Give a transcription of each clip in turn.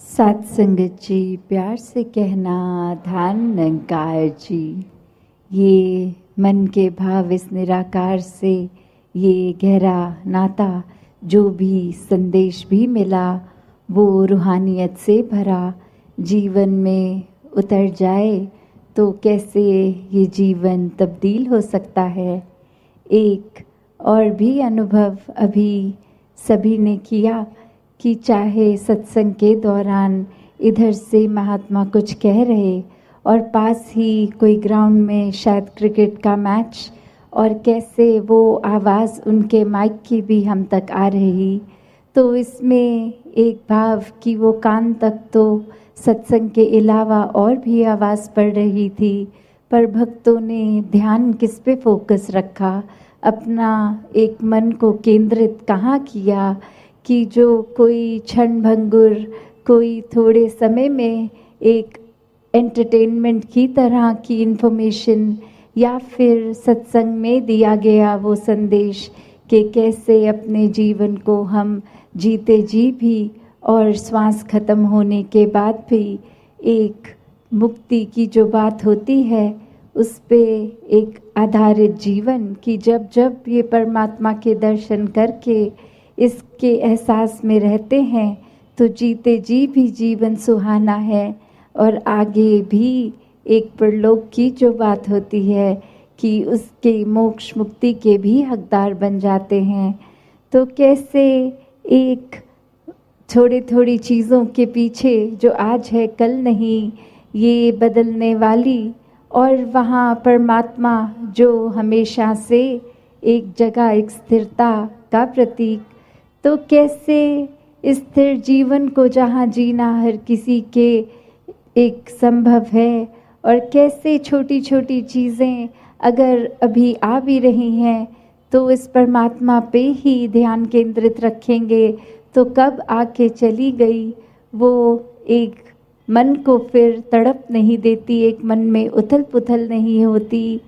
सात संगत जी, प्यार से कहना ध्यान निरंकार जी। ये मन के भाव इस निराकार से ये गहरा नाता, जो भी संदेश भी मिला वो रूहानियत से भरा जीवन में उतर जाए तो कैसे ये जीवन तब्दील हो सकता है। एक और भी अनुभव अभी सभी ने किया कि चाहे सत्संग के दौरान इधर से महात्मा कुछ कह रहे और पास ही कोई ग्राउंड में शायद क्रिकेट का मैच, और कैसे वो आवाज़ उनके माइक की भी हम तक आ रही, तो इसमें एक भाव कि वो कान तक तो सत्संग के अलावा और भी आवाज़ पड़ रही थी, पर भक्तों ने ध्यान किस पे फोकस रखा, अपना एक मन को केंद्रित कहाँ किया कि जो कोई क्षण भंगुर, कोई थोड़े समय में एक एंटरटेनमेंट की तरह की इन्फॉर्मेशन या फिर सत्संग में दिया गया वो संदेश कि कैसे अपने जीवन को हम जीते जी भी और श्वास खत्म होने के बाद भी एक मुक्ति की जो बात होती है उस पे एक आधारित जीवन कि जब जब ये परमात्मा के दर्शन करके इसके एहसास में रहते हैं तो जीते जी भी जीवन सुहाना है। और आगे भी एक परलोक की जो बात होती है कि उसके मोक्ष मुक्ति के भी हकदार बन जाते हैं। तो कैसे एक थोड़ी थोड़ी चीज़ों के पीछे जो आज है कल नहीं, ये बदलने वाली, और वहाँ परमात्मा जो हमेशा से एक जगह एक स्थिरता का प्रतीक, तो कैसे स्थिर जीवन को जहाँ जीना हर किसी के एक संभव है, और कैसे छोटी छोटी चीज़ें अगर अभी आ भी रही हैं तो इस परमात्मा पे ही ध्यान केंद्रित रखेंगे तो कब आके चली गई वो एक मन को फिर तड़प नहीं देती, एक मन में उथल पुथल नहीं होती।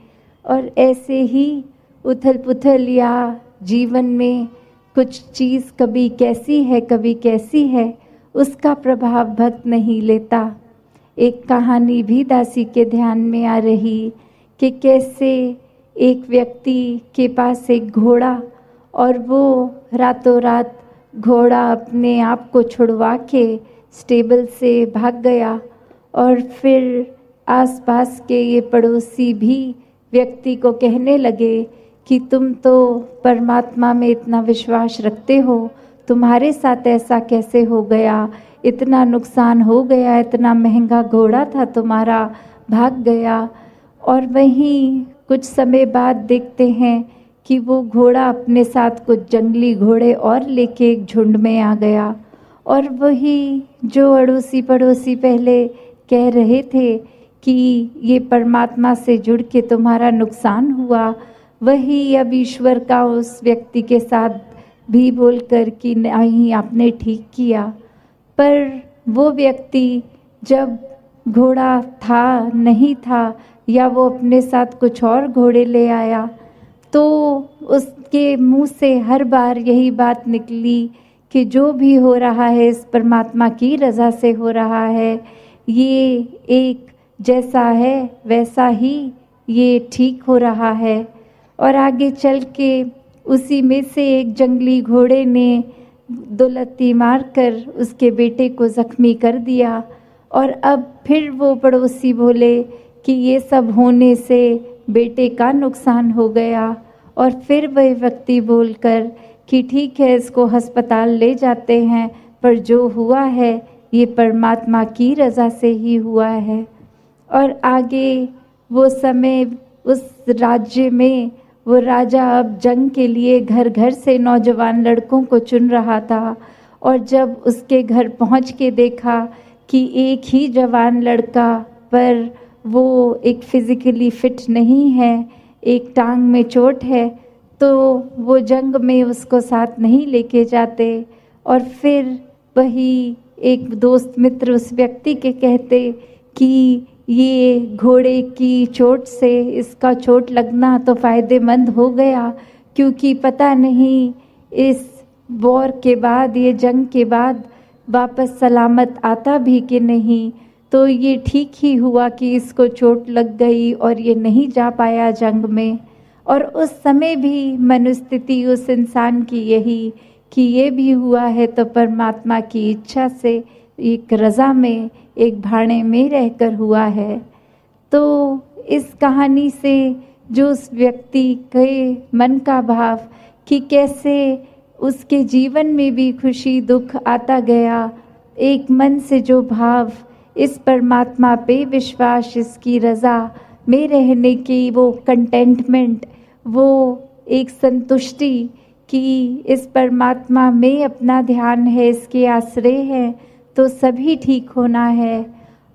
और ऐसे ही उथल पुथल या जीवन में कुछ चीज़ कभी कैसी है कभी कैसी है, उसका प्रभाव भक्त नहीं लेता। एक कहानी भी दासी के ध्यान में आ रही कि कैसे एक व्यक्ति के पास एक घोड़ा, और वो रातों रात घोड़ा अपने आप को छुड़वा के स्टेबल से भाग गया, और फिर आसपास के ये पड़ोसी भी व्यक्ति को कहने लगे कि तुम तो परमात्मा में इतना विश्वास रखते हो, तुम्हारे साथ ऐसा कैसे हो गया, इतना नुकसान हो गया, इतना महंगा घोड़ा था तुम्हारा, भाग गया। और वहीं कुछ समय बाद देखते हैं कि वो घोड़ा अपने साथ कुछ जंगली घोड़े और लेके एक झुंड में आ गया, और वही जो अड़ोसी पड़ोसी पहले कह रहे थे कि ये परमात्मा से जुड़ के तुम्हारा नुकसान हुआ, वही अब ईश्वर का उस व्यक्ति के साथ भी बोलकर कि नहीं आपने ठीक किया। पर वो व्यक्ति जब घोड़ा था नहीं था या वो अपने साथ कुछ और घोड़े ले आया तो उसके मुंह से हर बार यही बात निकली कि जो भी हो रहा है इस परमात्मा की रज़ा से हो रहा है, ये एक जैसा है वैसा ही ये ठीक हो रहा है। और आगे चल के उसी में से एक जंगली घोड़े ने दो लत्ती मारकर उसके बेटे को जख्मी कर दिया, और अब फिर वो पड़ोसी बोले कि ये सब होने से बेटे का नुकसान हो गया, और फिर वह व्यक्ति बोलकर कि ठीक है इसको अस्पताल ले जाते हैं, पर जो हुआ है ये परमात्मा की रज़ा से ही हुआ है। और आगे वो समय उस राज्य में वो राजा अब जंग के लिए घर घर से नौजवान लड़कों को चुन रहा था, और जब उसके घर पहुंच के देखा कि एक ही जवान लड़का, पर वो एक फिज़िकली फिट नहीं है, एक टांग में चोट है, तो वो जंग में उसको साथ नहीं लेके जाते। और फिर वही एक दोस्त मित्र उस व्यक्ति के कहते कि ये घोड़े की चोट से इसका चोट लगना तो फ़ायदेमंद हो गया, क्योंकि पता नहीं इस वॉर के बाद, ये जंग के बाद वापस सलामत आता भी कि नहीं। तो ये ठीक ही हुआ कि इसको चोट लग गई और ये नहीं जा पाया जंग में। और उस समय भी मनोस्थिति उस इंसान की यही कि ये भी हुआ है तो परमात्मा की इच्छा से, एक रज़ा में, एक भाड़े में रहकर हुआ है। तो इस कहानी से जो उस व्यक्ति के मन का भाव कि कैसे उसके जीवन में भी खुशी दुख आता गया, एक मन से जो भाव, इस परमात्मा पे विश्वास, इसकी रज़ा में रहने की वो कंटेंटमेंट, वो एक संतुष्टि कि इस परमात्मा में अपना ध्यान है, इसके आश्रय है तो सभी ठीक होना है।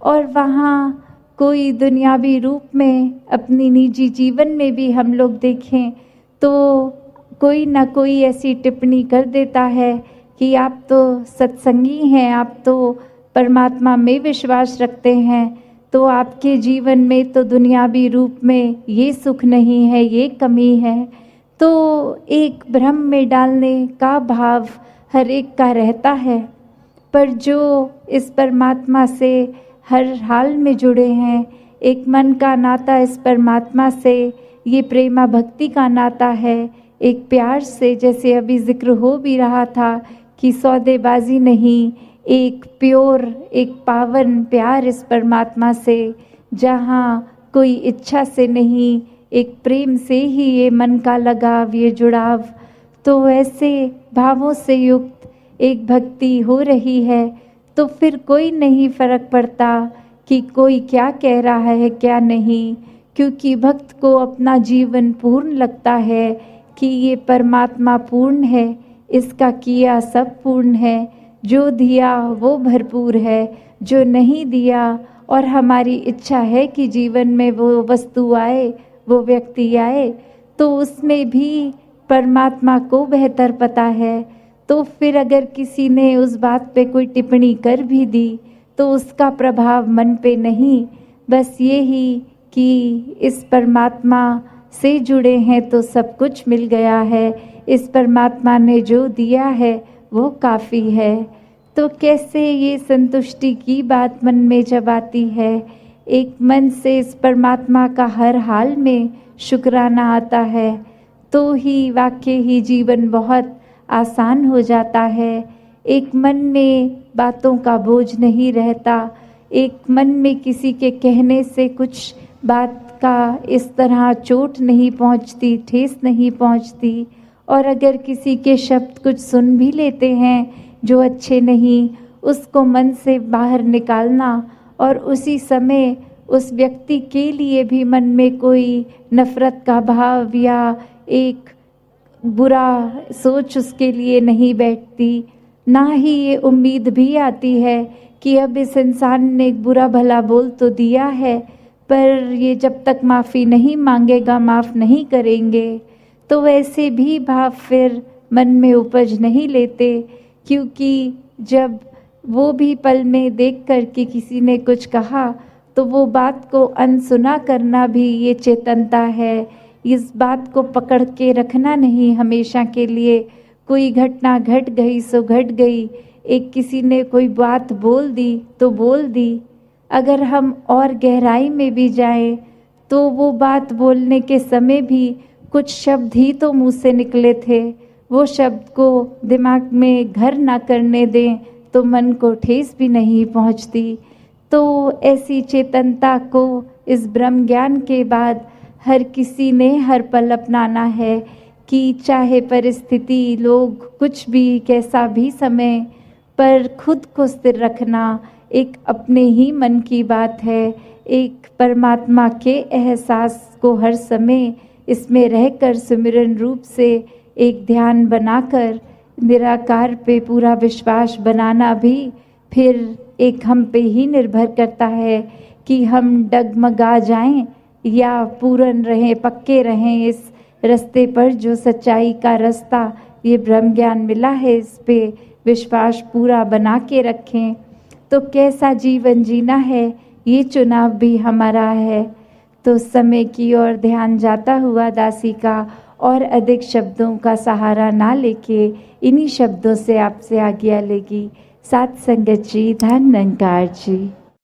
और वहाँ कोई दुनियावी रूप में अपनी निजी जीवन में भी हम लोग देखें तो कोई ना कोई ऐसी टिप्पणी कर देता है कि आप तो सत्संगी हैं, आप तो परमात्मा में विश्वास रखते हैं, तो आपके जीवन में तो दुनियावी रूप में ये सुख नहीं है, ये कमी है। तो एक भ्रम में डालने का भाव हर एक का रहता है। पर जो इस परमात्मा से हर हाल में जुड़े हैं, एक मन का नाता इस परमात्मा से, ये प्रेमा भक्ति का नाता है, एक प्यार से, जैसे अभी जिक्र हो भी रहा था कि सौदेबाजी नहीं, एक प्योर, एक पावन प्यार इस परमात्मा से, जहाँ कोई इच्छा से नहीं, एक प्रेम से ही ये मन का लगाव, ये जुड़ाव। तो ऐसे भावों से युक्त एक भक्ति हो रही है तो फिर कोई नहीं फर्क पड़ता कि कोई क्या कह रहा है क्या नहीं, क्योंकि भक्त को अपना जीवन पूर्ण लगता है कि ये परमात्मा पूर्ण है, इसका किया सब पूर्ण है, जो दिया वो भरपूर है, जो नहीं दिया और हमारी इच्छा है कि जीवन में वो वस्तु आए, वो व्यक्ति आए, तो उसमें भी परमात्मा को बेहतर पता है। तो फिर अगर किसी ने उस बात पे कोई टिप्पणी कर भी दी तो उसका प्रभाव मन पे नहीं, बस ये ही कि इस परमात्मा से जुड़े हैं तो सब कुछ मिल गया है, इस परमात्मा ने जो दिया है वो काफ़ी है। तो कैसे ये संतुष्टि की बात मन में जब आती है, एक मन से इस परमात्मा का हर हाल में शुक्राना आता है, तो ही वाकई ही जीवन बहुत आसान हो जाता है। एक मन में बातों का बोझ नहीं रहता, एक मन में किसी के कहने से कुछ बात का इस तरह चोट नहीं पहुंचती, ठेस नहीं पहुंचती। और अगर किसी के शब्द कुछ सुन भी लेते हैं जो अच्छे नहीं, उसको मन से बाहर निकालना और उसी समय उस व्यक्ति के लिए भी मन में कोई नफ़रत का भाव या एक बुरा सोच उसके लिए नहीं बैठती, ना ही ये उम्मीद भी आती है कि अब इस इंसान ने एक बुरा भला बोल तो दिया है, पर ये जब तक माफ़ी नहीं मांगेगा माफ़ नहीं करेंगे। तो वैसे भी भाव फिर मन में उपज नहीं लेते, क्योंकि जब वो भी पल में देख कर के किसी ने कुछ कहा तो वो बात को अनसुना करना भी ये चेतनता है। इस बात को पकड़ के रखना नहीं हमेशा के लिए। कोई घटना घट गई सो घट गई, एक किसी ने कोई बात बोल दी तो बोल दी। अगर हम और गहराई में भी जाएं तो वो बात बोलने के समय भी कुछ शब्द ही तो मुँह से निकले थे, वो शब्द को दिमाग में घर ना करने दें तो मन को ठेस भी नहीं पहुंचती। तो ऐसी चेतनता को इस ब्रह्म ज्ञान के बाद हर किसी ने हर पल अपनाना है कि चाहे परिस्थिति, लोग, कुछ भी, कैसा भी समय, पर खुद को स्थिर रखना एक अपने ही मन की बात है। एक परमात्मा के एहसास को हर समय इसमें रहकर सिमरन रूप से एक ध्यान बनाकर निराकार पे पूरा विश्वास बनाना भी फिर एक हम पे ही निर्भर करता है कि हम डगमगा जाएं या पूर्ण रहें, पक्के रहें इस रास्ते पर जो सच्चाई का रास्ता ये ब्रह्म ज्ञान मिला है, इस पे विश्वास पूरा बना के रखें। तो कैसा जीवन जीना है ये चुनाव भी हमारा है। तो समय की ओर ध्यान जाता हुआ दासी का और अधिक शब्दों का सहारा ना लेके इन्हीं शब्दों से आपसे आज्ञा लेगी। सात संगत जी, धन निरंकार जी।